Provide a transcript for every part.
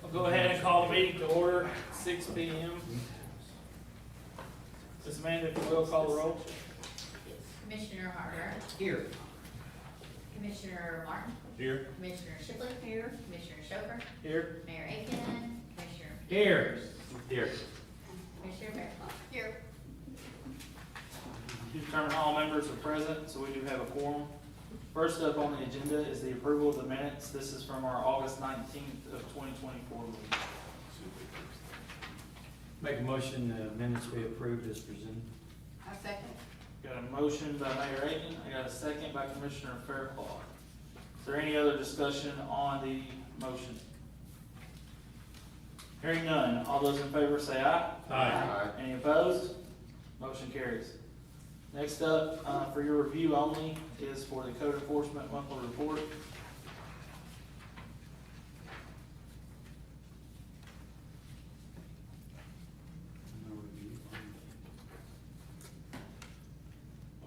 I'll go ahead and call the meeting to order, 6 p.m. Ms. Amanda, if you will, call the roll. Commissioner Harder, Here. Commissioner Martin, Here. Commissioner Shipley here, Commissioner Schover, Here. Mayor Aiken, Commissioner Here. Here. Commissioner Fairclough. Here. To determine all members are present, so we do have a quorum. First up on the agenda is the approval of the minutes. This is from our August 19th of 2024 meeting. Make a motion, the minutes be approved as presented. I second. Got a motion by Mayor Aiken, I got a second by Commissioner Fairclough. Is there any other discussion on the motion? Hearing none, all those in favor say aye. Aye. Any opposed? Motion carries. Next up, for your review only, is for the code enforcement monthly report.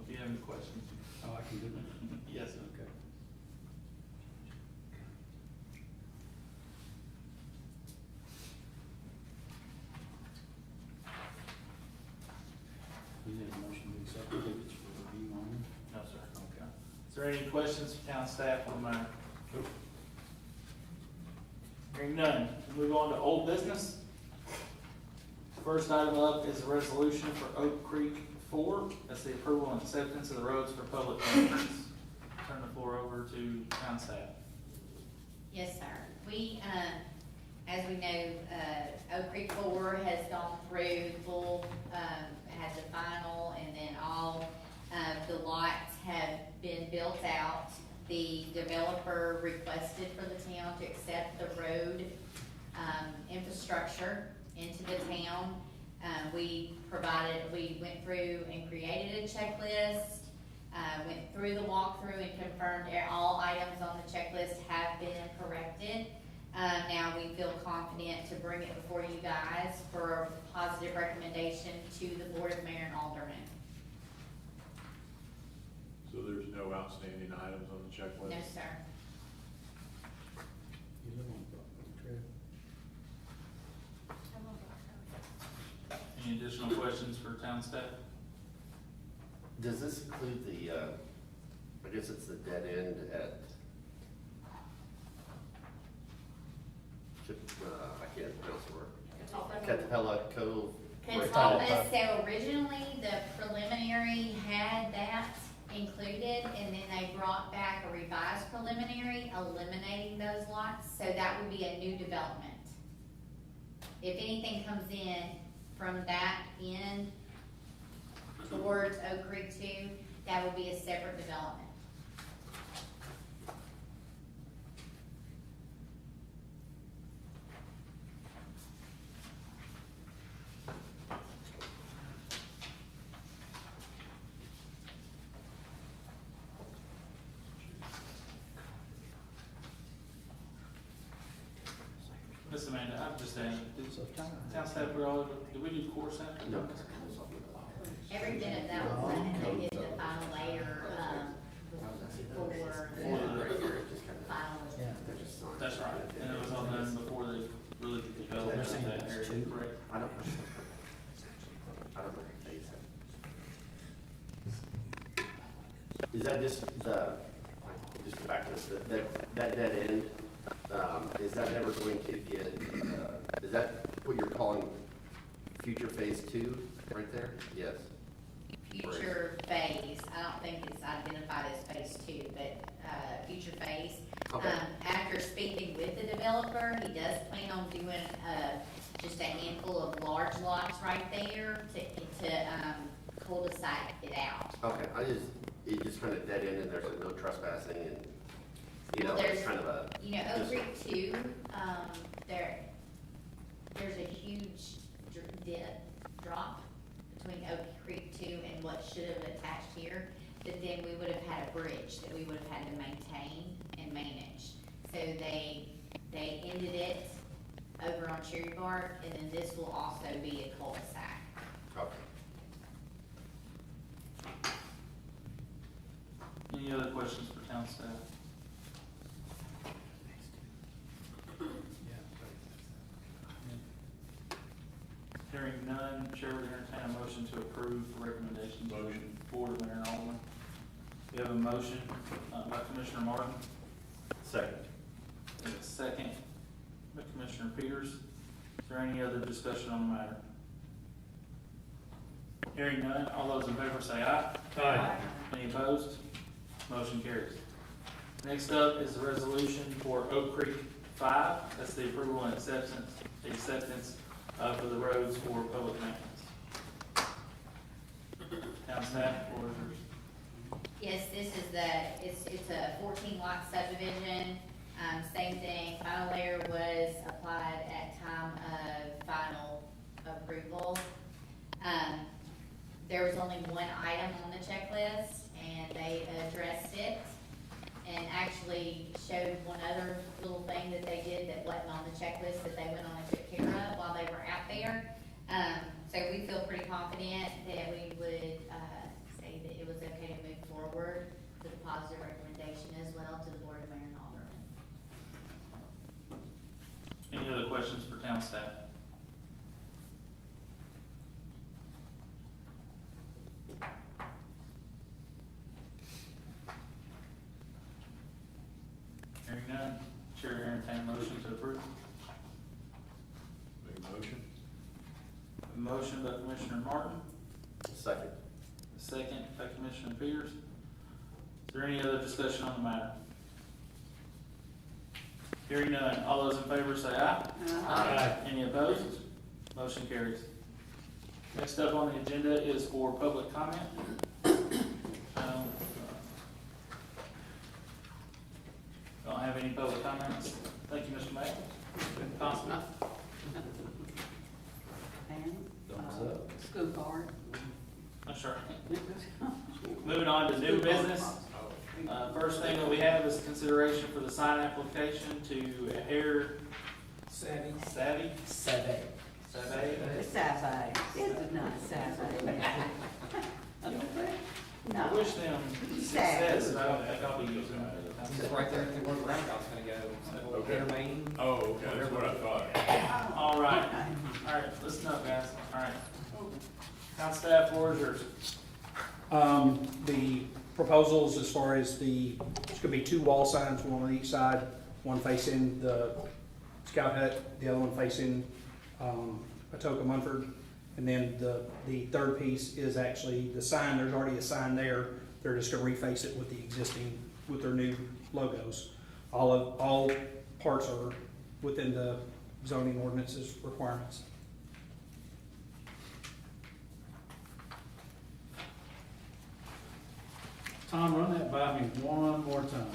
If you have any questions. Oh, I can do that? Yes. Okay. You need a motion to accept it if it's for review only? No, sir. Okay. Is there any questions from town staff on the matter? Hearing none, we'll move on to old business. First item up is a resolution for Oak Creek 4. That's the approval and acceptance of the roads for public maintenance. Turn the floor over to town staff. Yes, sir. We, as we know, Oak Creek 4 has gone through full, has the final, and then all of the lots have been built out. The developer requested for the town to accept the road, infrastructure into the town. We went through and created a checklist, went through the walkthrough and confirmed all items on the checklist have been corrected. Now we feel confident to bring it before you guys for a positive recommendation to the Board of Mayor and Aldermen. So there's no outstanding items on the checklist? No, sir. You live on Broadway Trail. Any additional questions for town staff? Does this include the, I guess it's the dead end at, I can't pronounce the word, Catapella Cove? Catawba, so originally the preliminary had that included, and then they brought back a revised preliminary eliminating those lots, so that would be a new development. If anything comes in from that end towards Oak Creek 2, that would be a separate development. Miss Amanda, I've just asked, So time. town staff, do we do core sample? No. Every bit of that was done, and they did the final layer, for final. Yeah. That's right, and it was all done before they really developed They're saying that that's area, two. correct? I don't know if they said. Is that just the, just go back to this, that dead end, is that ever going to get, is that what you're calling future phase 2 right there? Yes. Future phase, I don't think it's identified as phase 2, but, future phase. Okay. After speaking with the developer, he does plan on doing, just a handful of large lots right there to cul-de-sac it out. Okay, it just kind of dead end and there's no trespassing and, you know, Well, it's kind of a. You know, Oak Creek 2, there's a huge drop between Oak Creek 2 and what should have attached here, that then we would have had a bridge that we would have had to maintain and manage. So they ended it over on Cherry Bark, and then this will also be a cul-de-sac. Okay. Any other questions for town staff? Hearing none, Chair would entertain a motion to approve the recommendations of the Motion. Board of Mayor and Alderman. We have a motion by Commissioner Martin, Second. and a second by Commissioner Peters. Is there any other discussion on the matter? Hearing none, all those in favor say aye. Aye. Any opposed? Motion carries. Next up is the resolution for Oak Creek 5. That's the approval and acceptance for the roads for public maintenance. Town staff, floor is yours. Yes, this is it's a 14 lot subdivision, same thing, final layer was applied at time of final approval. There was only one item on the checklist, and they addressed it, and actually showed one other little thing that they did that wasn't on the checklist that they went on and took care of while they were out there. So we feel pretty confident that we would, say that it was okay to move forward with a positive recommendation as well to the Board of Mayor and Alderman. Any other questions for town staff? Hearing none, Chair will entertain a motion to approve. Make a motion? A motion by Commissioner Martin, Second. a second by Commissioner Peters. Is there any other discussion on the matter? Hearing none, all those in favor say aye. Aye. Any opposed? Motion carries. Next up on the agenda is for public comment. Don't have any public comments. Thank you, Mr. Mayor. Constable. Thumbs up. School card. That's right. Moving on to new business. First thing that we have is consideration for the sign application to Air Savvy. Savvy. Savvy. Savvy. Savvy. It's not savvy. I No. wish them success, but I don't think I'll be using it. It's right there at the where the roundabout's gonna go, so Okay. intermain. Oh, okay, that's what I thought. All right, all right, listen up, guys, all right. Town staff, floor is yours. The proposals as far as it's gonna be two wall signs, one on each side, one facing the Scout Hut, the other one facing, Atoka Munford. And then the third piece is actually the sign, there's already a sign there, they're just gonna reface it with the existing, with their new logos. All parts are within the zoning ordinances requirements. Tom, run that by me one more time,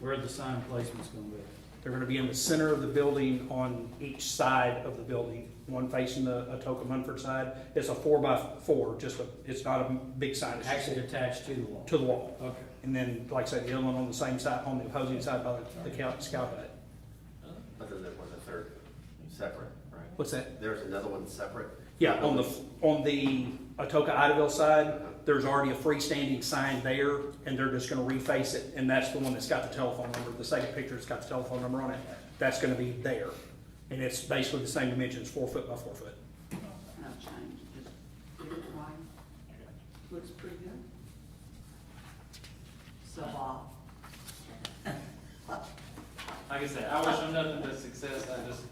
where the sign placement's gonna be. They're gonna be in the center of the building on each side of the building, one facing the Atoka Munford side. It's a 4x4, it's not a big sign, it's just Actually attached to the wall. to the wall. Okay. And then, like I said, the other one on the same side, on the opposing side by the Scout Hut. But then there was a third separate, right? What's that? There's another one separate? Yeah, on the Atoka Idaville side, there's already a freestanding sign there, and they're just gonna reface it, and that's the one that's got the telephone number, the second picture that's got the telephone number on it, that's gonna be there. And it's basically the same dimensions, 4 foot by 4 foot. No change, just right. Looks pretty good. So, Like I said, I wish them nothing but success,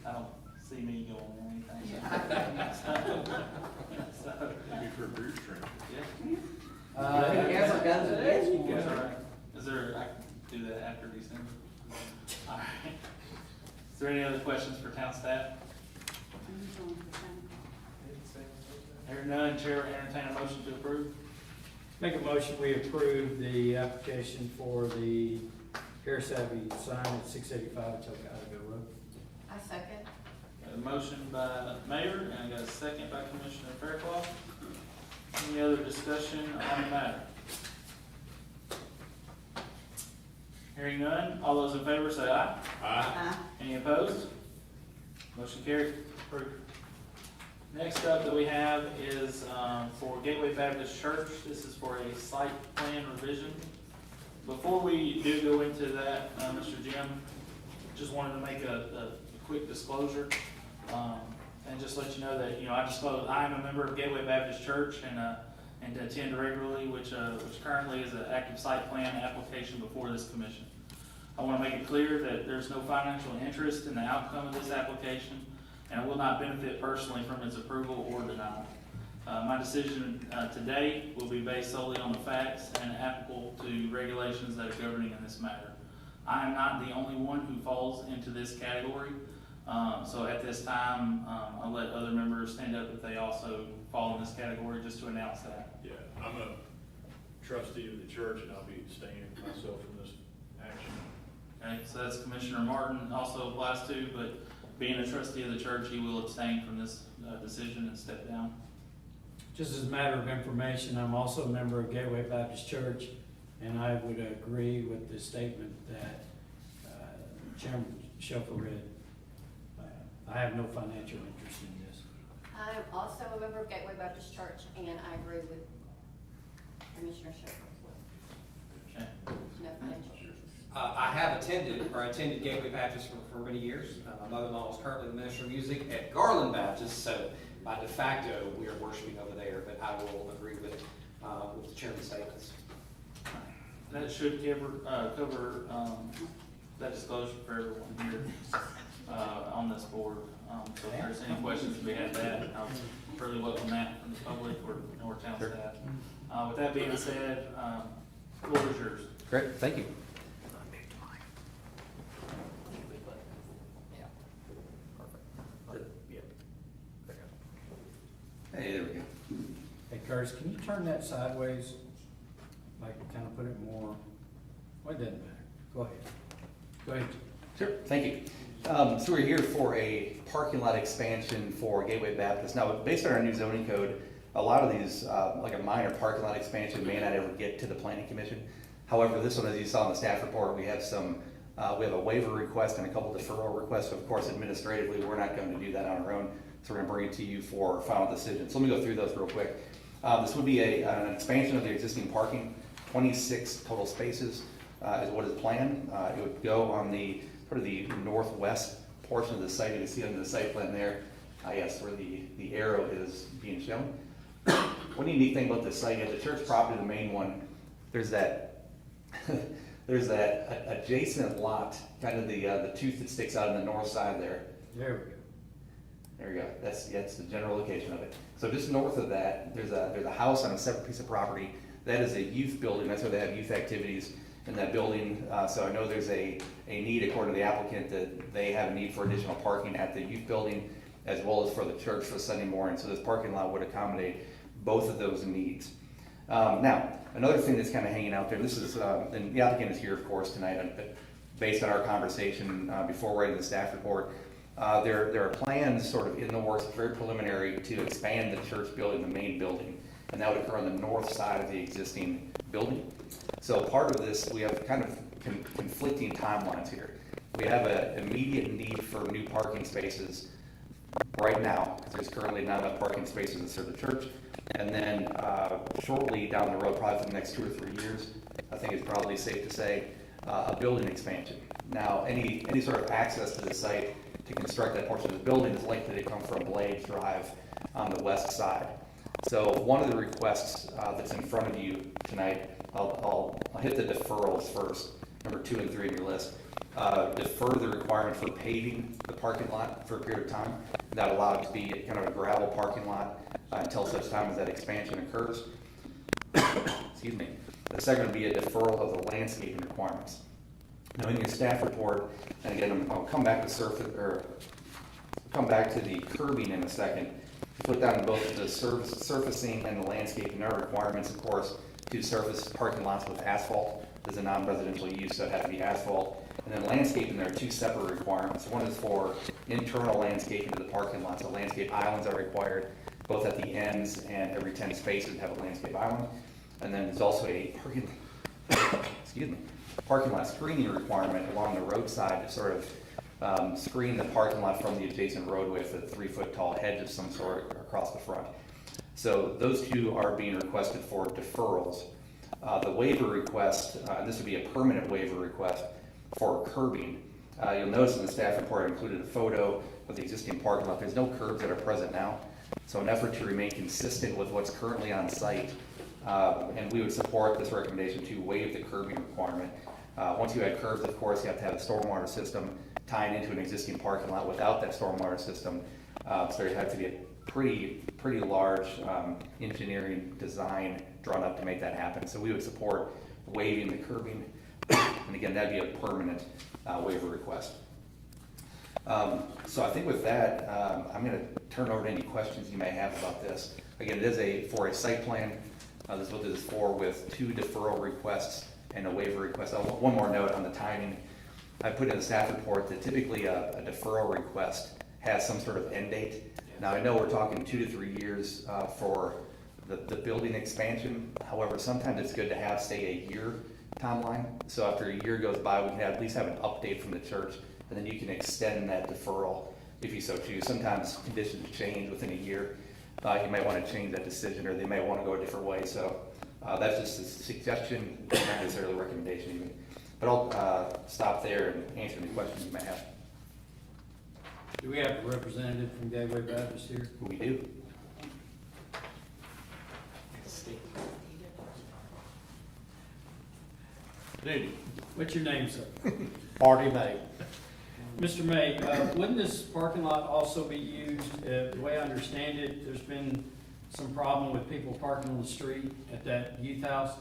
I don't see me going or anything. So, Maybe for a beer drink. yeah. whoever goes against It's one. all right. Is there, I can do that after December. All right. Is there any other questions for town staff? Hearing none, Chair will entertain a motion to approve. Make a motion, we approve the application for the Air Savvy sign at 685 Atoka Idaville Road. I second. Got a motion by Mayor, and I got a second by Commissioner Fairclough. Any other discussion on the matter? Hearing none, all those in favor say aye. Aye. Any opposed? Motion carried. Approved. Next up that we have is for Gateway Baptist Church. This is for a site plan revision. Before we do go into that, Mr. Jim, just wanted to make a quick disclosure. And just let you know that, I disclose, I am a member of Gateway Baptist Church and attend regularly, which currently is an active site plan application before this commission. I want to make it clear that there's no financial interest in the outcome of this application, and I will not benefit personally from its approval or denial. My decision today will be based solely on the facts and applicable to regulations that are governing in this matter. I am not the only one who falls into this category, so at this time, I'll let other members stand up if they also fall in this category, just to announce that. Yeah, I'm a trustee of the church, and I'll be abstaining myself from this action. Okay, so that's Commissioner Martin also applies to, but being a trustee of the church, he will abstain from this decision and step down. Just as a matter of information, I'm also a member of Gateway Baptist Church, and I would agree with the statement that Chairman Shelfer read. I have no financial interest in this. I'm also a member of Gateway Baptist Church, and I agree with Commissioner Shepherd. Okay. No financial interest. I have attended Gateway Baptist for many years. My mother-in-law is currently the minister of music at Garland Baptist, so by de facto, we are worshiping over there, but I will agree with the chairman's statements. That should cover that disclosure for everyone here on this board. So if there's any questions, we have that. I would really welcome that from the public or town staff. With that being said, floor is yours. Great, thank you. Hey, there we go. Hey, Curtis, can you turn that sideways? Like, kind of put it more, well, it doesn't matter. Go ahead. Go ahead. Sure, thank you. So we're here for a parking lot expansion for Gateway Baptist. Now, based on our new zoning code, a lot of these, like a minor parking lot expansion may not ever get to the planning commission. However, this one, as you saw in the staff report, we have we have a waiver request and a couple deferral requests. Of course, administratively, we're not going to do that on our own. So we're going to bring it to you for final decision. So let me go through those real quick. This would be an expansion of the existing parking, 26 total spaces is what is planned. It would go on the sort of the northwest portion of the site. You can see under the site plan there, yes, where the arrow is being shown. One unique thing about this site is the church property, the main one, there's that there's that adjacent lot, kind of the tooth that sticks out on the north side there. There we go. There we go. That's the general location of it. So just north of that, there's a house on a separate piece of property. That is a youth building. That's where they have youth activities in that building. So I know there's a need, according to the applicant, that they have a need for additional parking at the youth building as well as for the church for Sunday morning. So this parking lot would accommodate both of those needs. Now, another thing that's kind of hanging out there, this is, and the applicant is here, of course, tonight, but based on our conversation before writing the staff report, there are plans sort of in the works, very preliminary, to expand the church building, the main building, and that would occur on the north side of the existing building. So part of this, we have kind of conflicting timelines here. We have an immediate need for new parking spaces right now, because there's currently not enough parking spaces to serve the church. And then shortly down the road, probably for the next 2 or 3 years, I think it's probably safe to say, a building expansion. Now, any sort of access to the site to construct that portion of the building is likely to come from Blades Drive on the west side. So one of the requests that's in front of you tonight, I'll hit the deferrals first, number 2 and 3 on your list. Defer the requirement for paving the parking lot for a period of time. That allowed it to be kind of a gravel parking lot until such time as that expansion occurs. Excuse me. The second would be a deferral of the landscaping requirements. Now, in your staff report, and again, I'll come back to come back to the curbing in a second. You put down both the surfacing and the landscaping. There are requirements, of course, to surface parking lots with asphalt. There's a non-residential use, so it has to be asphalt. And then landscaping, there are 2 separate requirements. One is for internal landscaping to the parking lot. So landscape islands are required, both at the ends and every 10 spaces have a landscape island. And then there's also a parking lot screening requirement along the roadside to sort of screen the parking lot from the adjacent roadway with a 3-foot tall hedge of some sort across the front. So those 2 are being requested for deferrals. The waiver request, this would be a permanent waiver request for curbing. You'll notice in the staff report I included a photo of the existing parking lot. There's no curbs that are present now. So in effort to remain consistent with what's currently on site, and we would support this recommendation to waive the curbing requirement. Once you add curbs, of course, you have to have a stormwater system tying into an existing parking lot without that stormwater system. So there has to be a pretty large engineering design drawn up to make that happen. So we would support waiving the curbing. And again, that'd be a permanent waiver request. So I think with that, I'm going to turn over to any questions you may have about this. Again, it is for a site plan. This is what this is for, with 2 deferral requests and a waiver request. One more note on the timing. I put in the staff report that typically a deferral request has some sort of end date. Now, I know we're talking 2 to 3 years for the building expansion. However, sometimes it's good to have, say, a year timeline. So after a year goes by, we can at least have an update from the church, and then you can extend that deferral if you so choose. Sometimes conditions change within a year. You may want to change that decision, or they may want to go a different way. So that's just a suggestion, not necessarily a recommendation even. But I'll stop there and answer any questions you may have. Do we have a representative from Gateway Baptist here? We do. Duty. What's your name, sir? Marty May. Mr. May, wouldn't this parking lot also be used, the way I understand it, there's been some problem with people parking on the street at that youth house?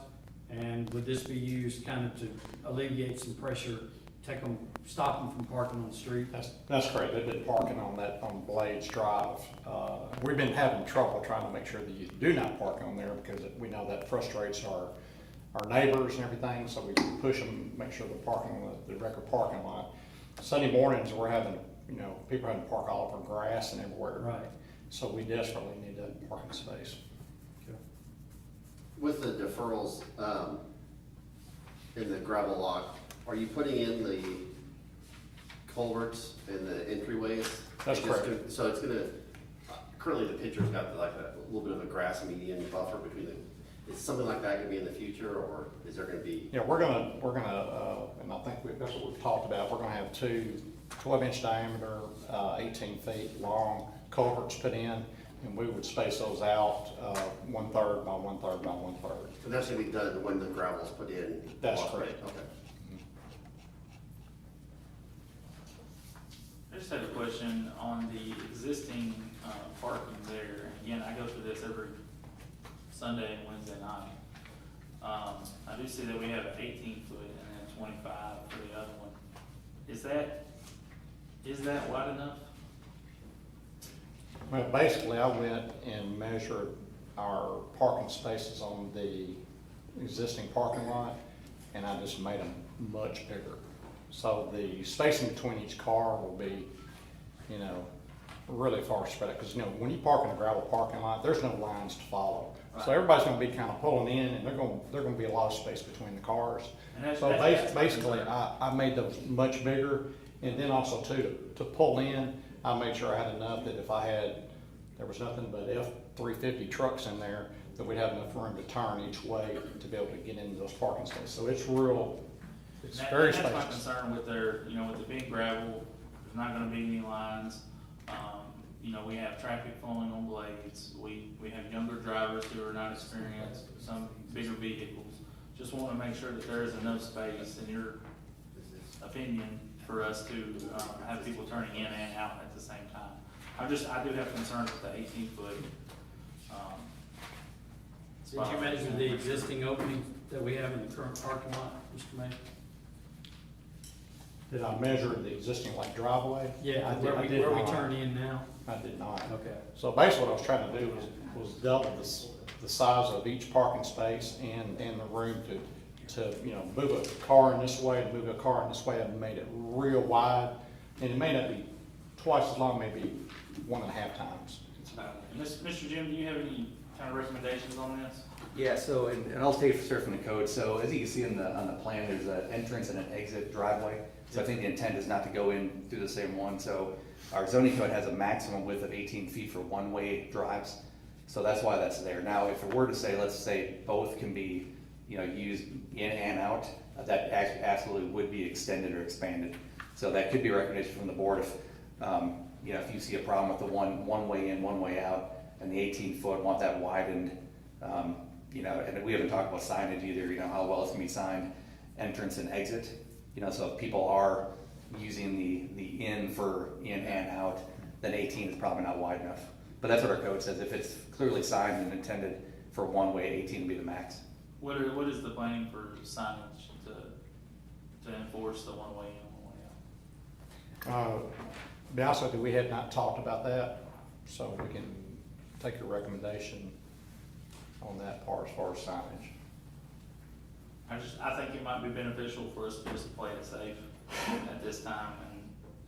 And would this be used kind of to alleviate some pressure, stop them from parking on the street? That's correct. They've been parking on Blades Drive. We've been having trouble trying to make sure that you do not park on there, because we know that frustrates our neighbors and everything, so we push them, make sure they're parking on the record parking lot. Sunday mornings, we're having, people having to park all over grass and everywhere. Right. So we desperately need that parking space. With the deferrals, in the gravel lot, are you putting in the culverts and the entryways? That's correct. So it's gonna, currently the picture's got like a little bit of a grass median buffer between is something like that gonna be in the future, or is there gonna be? Yeah, we're gonna, and I think that's what we've talked about. We're gonna have 2 12-inch diameter, 18 feet long culverts put in, and we would space those out 1/3 by 1/3 by 1/3. And that's gonna be done when the gravel's put in? That's correct. Okay. I just have a question on the existing parking there. Again, I go through this every Sunday and Wednesday night. I do see that we have an 18-foot and then 25 for the other one. Is that wide enough? Well, basically, I went and measured our parking spaces on the existing parking lot, and I just made them much bigger. So the spacing between each car will be, really far spread out. Because, when you park in a gravel parking lot, there's no lines to follow. Right. So everybody's gonna be kind of pulling in, and they're gonna be a lot of space between the cars. And that's- So that's my basically, concern. I made those much bigger, and then also too, to pull in, I made sure I had enough that if there was nothing but F-350 trucks in there, that we'd have enough room to turn each way to be able to get into those parking spaces. So it's very That's my spacious. concern with with the big gravel, there's not gonna be any lines. We have traffic flowing on Blades, we have younger drivers who are not experienced, some bigger vehicles. Just wanna make sure that there is enough space, in your opinion, for us to, have people turning in and out at the same time. I do have concerns with the 18-foot. Did you measure the existing opening that we have in the current parking lot, Mr. May? Did I measure the existing driveway? Yeah, I did where we not. turn in now? I did not. Okay. So basically what I was trying to do was double the size of each parking space and the room to move a car in this way, to move a car in this way. I made it real wide, and it may not be twice as long, maybe 1.5 times. Mr. Jim, do you have any kind of recommendations on this? Yeah, so, and I'll take straight from the code. So as you can see on the plan, there's an entrance and an exit driveway. So I think the intent is not to go in through the same one. So our zoning code has a maximum width of 18 feet for one-way drives. So that's why that's there. Now, if it were to say, let's say both can be, used in and out, that actually absolutely would be extended or expanded. So that could be a recommendation from the board if, you know, if you see a problem with the one way in, one way out, and the 18-foot, want that widened, you know, and we haven't talked about signage either, you know, how well it's gonna be signed, entrance and exit, you know, so if people are using the in for in and out, then 18 is probably not wide enough. But that's what our code says, if it's clearly signed and intended for one way, 18 would be the max. What is the planning for signage to enforce the one way in, one way out? To be honest with you, we had not talked about that, so we can take a recommendation on that part as far as signage. I think it might be beneficial for us to just play it safe at this time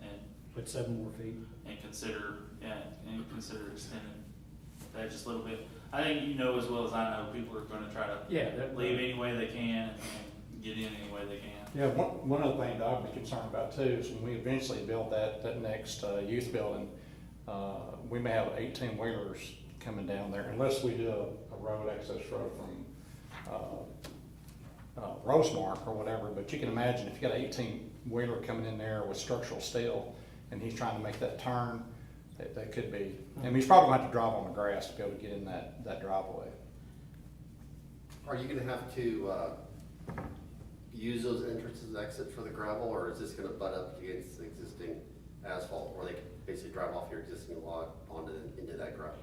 and Put 7 more feet. consider extending that just a little bit. I think you know as well as I know, people are gonna try to Yeah. leave any way they can and get in any way they can. Yeah, one other thing that I'd be concerned about too is when we eventually build that next youth building, we may have 18-wheelers coming down there unless we do a road access road from Rosemark or whatever. But you can imagine if you got an 18-wheeler coming in there with structural steel and he's trying to make that turn, that could be, I mean, he's probably gonna have to drive on the grass to be able to get in that driveway. Are you gonna have to, use those entrances and exits for the gravel, or is this gonna butt up against the existing asphalt, where they can basically drive off your existing lot into that gravel?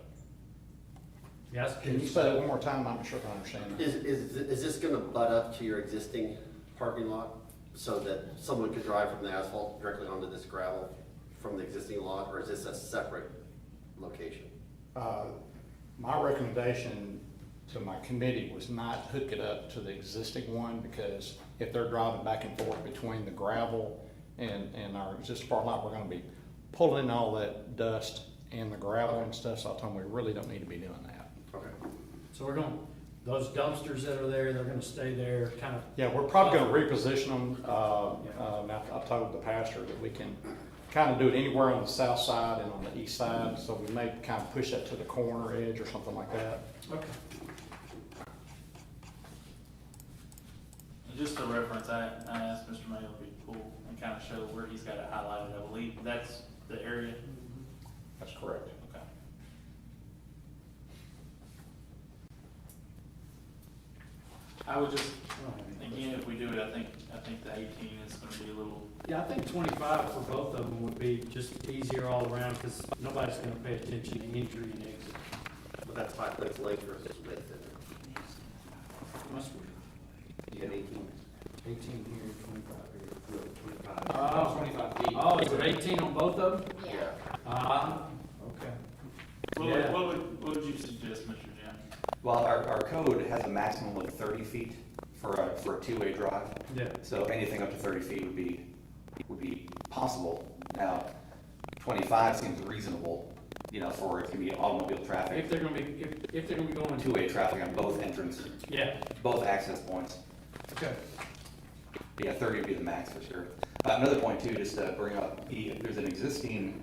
Yes. Can you say that one more time? I'm not sure if I understand that. Is this gonna butt up to your existing parking lot, so that someone could drive from the asphalt directly onto this gravel from the existing lot, or is this a separate location? My recommendation to my committee was not hook it up to the existing one, because if they're driving back and forth between the gravel and our existing parking lot, we're gonna be pulling in all that dust and the gravel and stuff, so I told them we really don't need to be doing that. Okay. So we're gonna, those dumpsters that are there, they're gonna stay there, kind of. Yeah, we're probably gonna reposition them. Now, I told the pastor that we can kind of do it anywhere on the south side and on the east side, so we may kind of push that to the corner edge or something like that. Okay. And just for reference, I asked Mr. Mayo if he could pull and kind of show where he's got it highlighted. I believe that's the area. That's correct. Okay. I would just, again, if we do it, I think the 18 is gonna be a little, Yeah, I think 25 for both of them would be just easier all around, because nobody's gonna pay attention to entry and exit. But that's length versus width, isn't it? Must be You got 18? 18 here, 25 here. No, 25. Oh, 25 feet. Oh, is it 18 on both of them? Yeah. Okay. what would you suggest, Mr. Jim? Well, our code has a maximum of 30 feet for a two-way drive. Yeah. So anything up to 30 feet would be possible. Now, 25 seems reasonable, you know, for it to be automobile If traffic, they're gonna be, if they're gonna be going. two-way traffic on both entrance, Yeah, both access points. okay. Yeah, 30 would be the max for sure. Another point too, just to bring up, there's an existing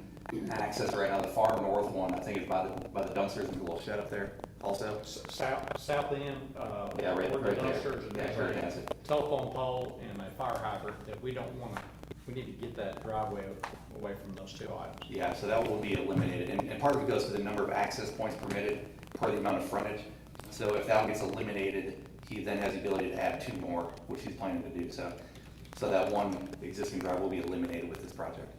access right now, the far north one, I think it's by the dumpsters and the little shed up there also. South end, Yeah, right where the there. dumpsters and Yeah, there's sure a has it. telephone pole and a fire hydrant that we don't wanna, we need to get that driveway away from those two items. Yeah, so that will be eliminated, and part of it goes to the number of access points permitted per the amount of frontage. So if that one gets eliminated, he then has the ability to add 2 more, which he's planning to do, so that one existing drive will be eliminated with this project.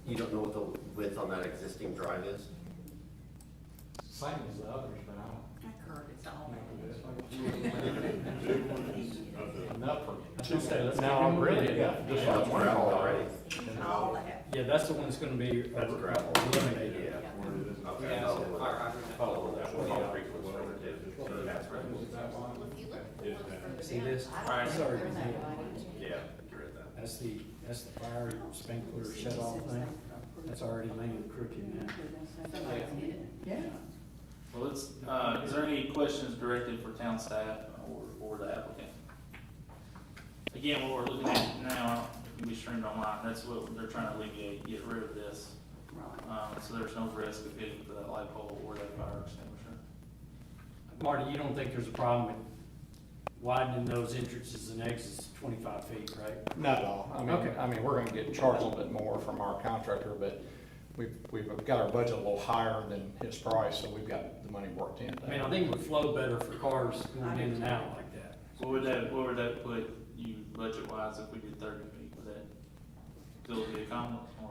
You don't know what the width on that existing drive is? Same as the others, but I don't. Enough for Tuesday, let's now, keep it really, moving. yeah, just Yeah, like it's gravel already. Yeah, that's the one that's gonna be That's gravel. eliminated. Yeah. Okay. Yeah, so fire hydrant. Follow that one. Concrete was whatever it is. That's right. See this? Right. Sorry. Yeah, you read that. That's the fire sprinkler shut off thing. That's already laying crooked now. Yeah. Well, let's, is there any questions directed for town staff or the applicant? Again, what we're looking at now, it can be streamed online, that's what they're trying to alleviate, get rid of this. So there's no risk of hitting for that light pole or that fire extinguisher. Marty, you don't think there's a problem widening those entrances and exits to 25 feet, right? Not at all. Okay. I mean, we're gonna get charged a little bit more from our contractor, but we've got our budget a little higher than his price, so we've got the money worked in. I mean, I think it would flow better for cars going in and out like that. What would that put you budget-wise if we did 30 feet? Would that still be accomplished, or,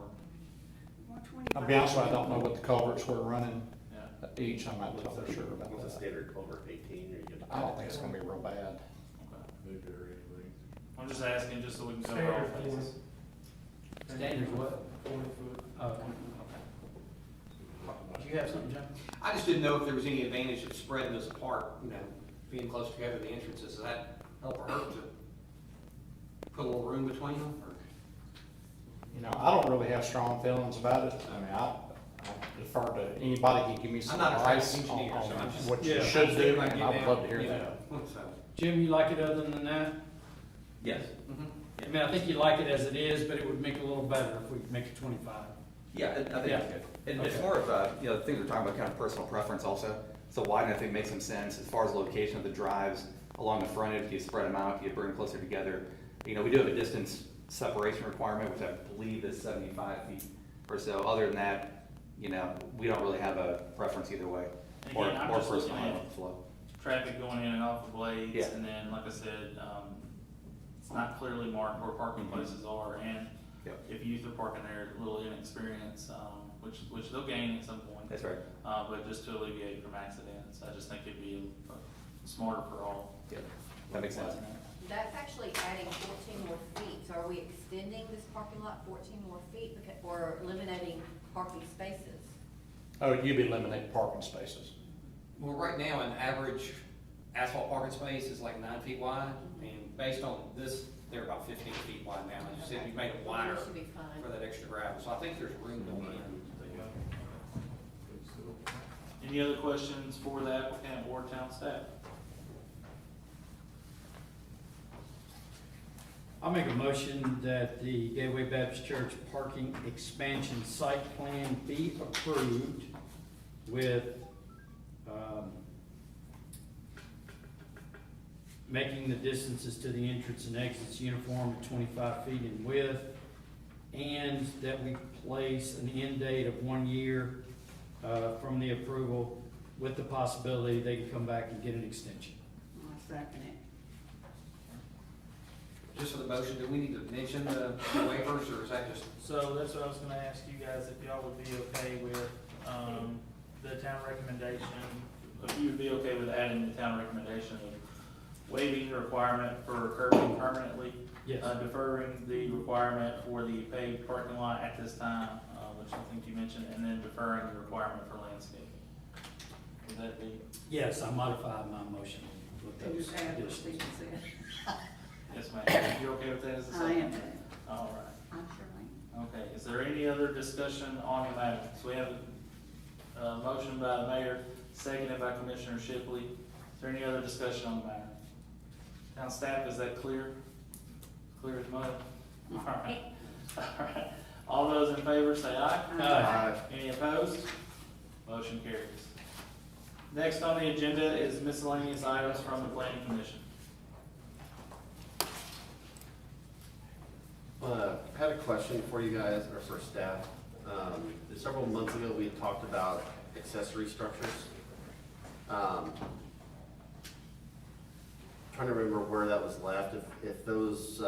I'll be honest with you, I don't know what the culverts we're running yeah? each, I'm not totally sure about What's the that. standard culvert, 18, or you get? I don't think it's gonna be real bad. Okay. Maybe they're anyway. I'm just asking, just so we can cover all bases. Standards what? 40 foot. Okay. Do you have something, John? I just didn't know if there was any advantage of spreading this apart, you know, being close together, the entrances, does that help or hurt to put a little room between them, or? You know, I don't really have strong feelings about it. I mean, I defer to anybody who can give me some I'm not a advice traffic on engineer, so I'm just- what you Yeah. should do, Like, and I would love to hear you that. know, so. Jim, you like it other than that? Yes. I mean, I think you like it as it is, but it would make it a little better if we could make it 25. Yeah, I think Yeah. it's good. And it's Okay. more of, the things we're talking about, kind of personal preference also. So widening, I think, makes some sense as far as location of the drives along the frontage. You spread them out, you bring them closer together. You know, we do have a distance separation requirement, which I believe is 75 feet or so. Other than that, you know, we don't really have a preference either way. And Or again, I'm or just looking personal at flow. traffic going in and off of Blades, Yeah. and then, like I said, it's not clearly marked where parking places are, and Yep. if youth are parking there, a little inexperience, which they'll gain at some point. That's right. But just to alleviate from accidents, I just think it'd be smarter for all. Yep, that makes sense. That's actually adding 14 more feet, so are we extending this parking lot 14 more feet, or eliminating parking spaces? Oh, you'd be eliminating parking spaces. Well, right now, an average asphalt parking space is like 9 feet wide, and based on this, they're about 15 feet wide now. As you said, you make it wider That should be fine. for that extra gravel, so I think there's room to win. Any other questions for the applicant or town staff? I'll make a motion that the Gateway Baptist Church parking expansion site plan be approved with, making the distances to the entrance and exits uniform at 25 feet in width, and that we place an end date of 1 year from the approval, with the possibility they can come back and get an extension. I'll second it. Just for the motion, do we need to mention the waivers, or is that just? So that's what I was gonna ask you guys, if y'all would be okay with, the town recommendation, if you would be okay with adding the town recommendation of waiving the requirement for curbing permanently, Yes. deferring the requirement for the paved parking lot at this time, which I think you mentioned, and then deferring the requirement for landscaping. Would that be, Yes, I modified my motion with those additions. yes, ma'am, you okay with that as a second? I am. All right. I'm sure. Okay, is there any other discussion on the matter? So we have a motion by the mayor, seconded by Commissioner Shipley. Is there any other discussion on the matter? Town staff, is that clear? Clear as mud? All right. All right. All those in favor say aye. Aye. Any opposed? Motion carries. Next on the agenda is miscellaneous items from the planning commission. I had a question for you guys, or for staff. Several months ago, we had talked about accessory structures. Trying to remember where that was left, if those,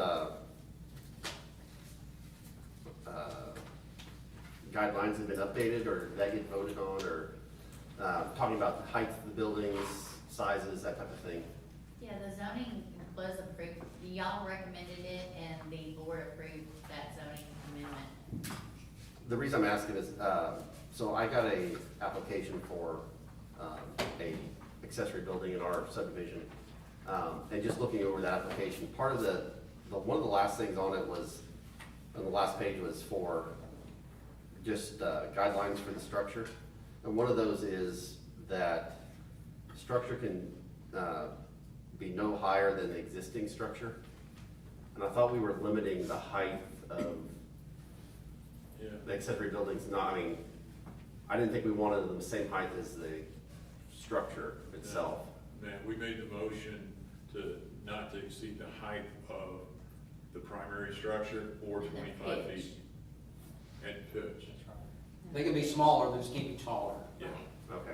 guidelines have been updated, or did that get voted on, or, talking about the height of the buildings, sizes, that type of thing. Yeah, the zoning was approved, y'all recommended it, and the board approved that zoning amendment. The reason I'm asking is, so I got a application for, a accessory building in our subdivision. And just looking over that application, part of one of the last things on it was, on the last page was for just, guidelines for the structure. And one of those is that structure can, be no higher than the existing structure. And I thought we were limiting the height of Yeah. the accessory buildings, I mean, I didn't think we wanted them the same height as the structure itself. Man, we made the motion to not to exceed the height of the primary structure or And the 25 pitch. feet at pitch. They can be smaller, they just can't be taller. Yeah. Okay.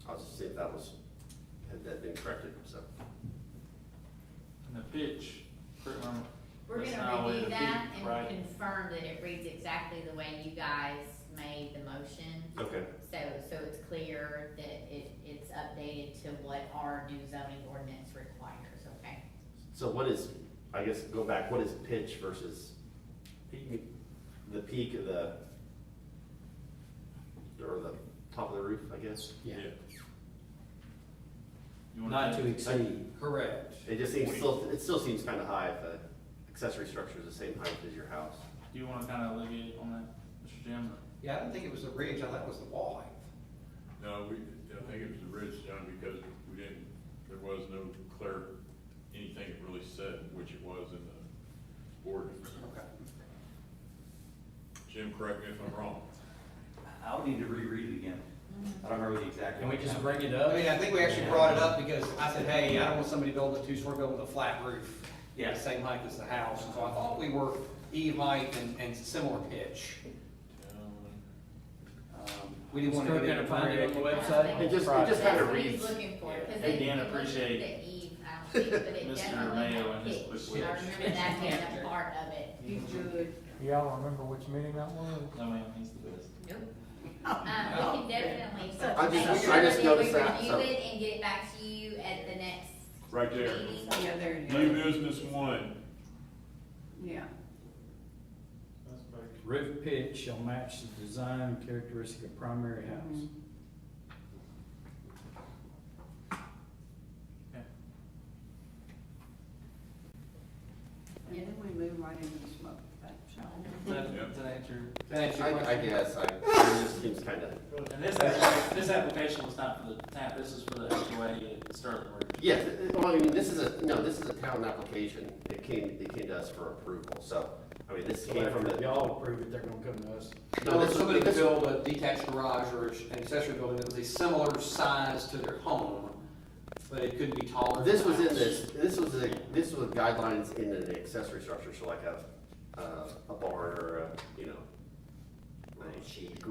I'll just see if that was, had that been corrected, so. And the pitch, remember, We're that's not gonna only review the that peak, and right? confirm that it reads exactly the way you guys made the motion. Okay. So it's clear that it's updated to what our new zoning ordinance requires, okay? So what is, I guess, go back, what is pitch versus the peak of the, or the top of the roof, I guess? Yeah, You wanna not do- to exceed. Correct. It just seems, it still seems kind of high if the accessory structure is the same height as your house. Do you wanna kinda alleviate on that, Mr. Jim? Yeah, I didn't think it was the ridge, I thought it was the wall height. No, I think it was the ridge, John, because there was no clear, anything that really said which it was in the ordinance. Okay. Jim, correct me if I'm wrong. I'll need to reread it again. I don't remember the exact. Can we just bring it I up? mean, I think we actually brought it up because I said, hey, I don't want somebody building a two-story building with a flat roof. Yeah. The same height as the house, and so I thought we were even height and similar pitch. We didn't want to Still get gonna into find it on the brick. website? It just That's kind of what he's reads. looking for, cause Hey, it Dan, it looked appreciate the eve, I don't think, but it Mr. definitely Mayo had and his pitch. quick I switch. remember that being a part of it. You should. Y'all remember which meeting that was? No, man, he's the best. Nope. We can definitely, so I make just- sure I just that we noticed that, review so- it and get it back to you at the next Right there. meeting. Yeah, there you New business one. Yeah. That's better. Roof pitch shall match the design and characteristic of primary house. And then we move right into the smoke shop. Does that answer? I guess, it just seems kind of, And this application was not for the tap, this is for the HOA at Sterling Works. yes, well, I mean, this is a town application. It came to us for approval, so, I mean, this So came from after the. y'all approve it, they're gonna come to us. No, Well, this if was- somebody could this- build a detached garage or an accessory building that was a similar size to their home, but it couldn't be taller. This than was the in house. this was guidelines in an accessory structure, so like a barn or a,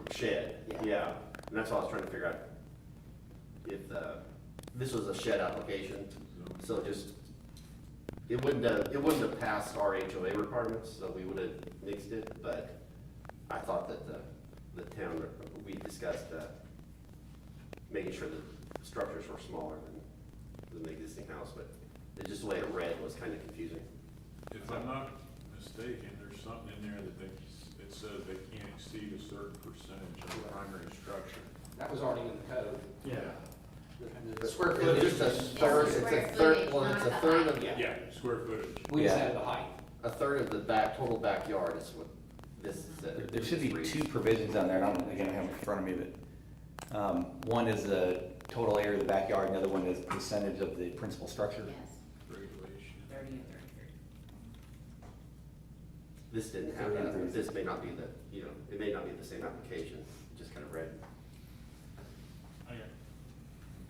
a shed, yeah. And that's what I was trying to figure out. If, this was a shed application, so just, it wouldn't have passed our HOA requirements, so we would have nixed it, but I thought that the town, we discussed, making sure that the structures were smaller than the existing house, but it just the way it read was kind of confusing. If I'm not mistaken, there's something in there that it says they can't exceed a certain percentage of the primary structure. That was already in the code. Yeah. The square It's footage, just a third, it's a Square third, footage, well, it's a not third the of, Yeah. Yeah, square footage. we just Yeah. added the height. a third of the total backyard is what this said. There should be two provisions on there, and I don't, again, I have it in front of me, but, one is the total area of the backyard, and the other one is percentage of the principal structure. Yes, Regulation. 30 and 33. This didn't have that, this may not be it may not be the same application, just kind of read. Okay.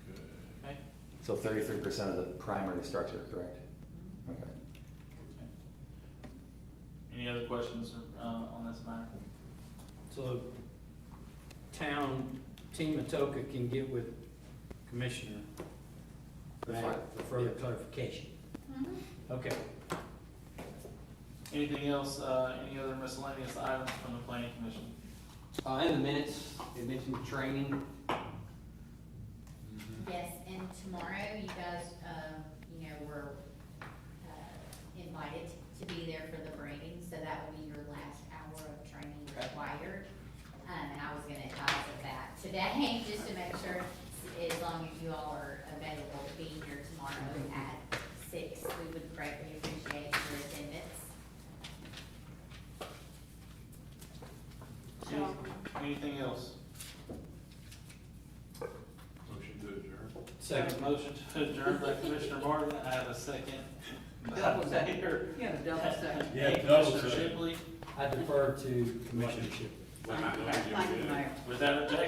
Okay. Okay. So 33% of the primary structure, correct? Okay. Any other questions, on this matter? So, Team Atoka can get with Commissioner That's Matt fine. for further Yeah. clarification. Okay. Anything else, any other miscellaneous items from the planning commission? In the minutes, it mentioned training. Yes, and tomorrow you guys, were, invited to be there for the briefing, so that will be your last hour of training required. And I was gonna advise of that today, just to make sure, as long as you all are available to be here tomorrow at 6, we would greatly appreciate your attendance. Anything else? Motion to adjourn. Second motion to adjourn by Commissioner Morgan, I have a second. Double second. Yeah, double second. Yeah, Hey, double Commissioner second. Shipley, I defer to Commissioner Shipley. Let me know if you Thank you, get it. Mayor. without objection,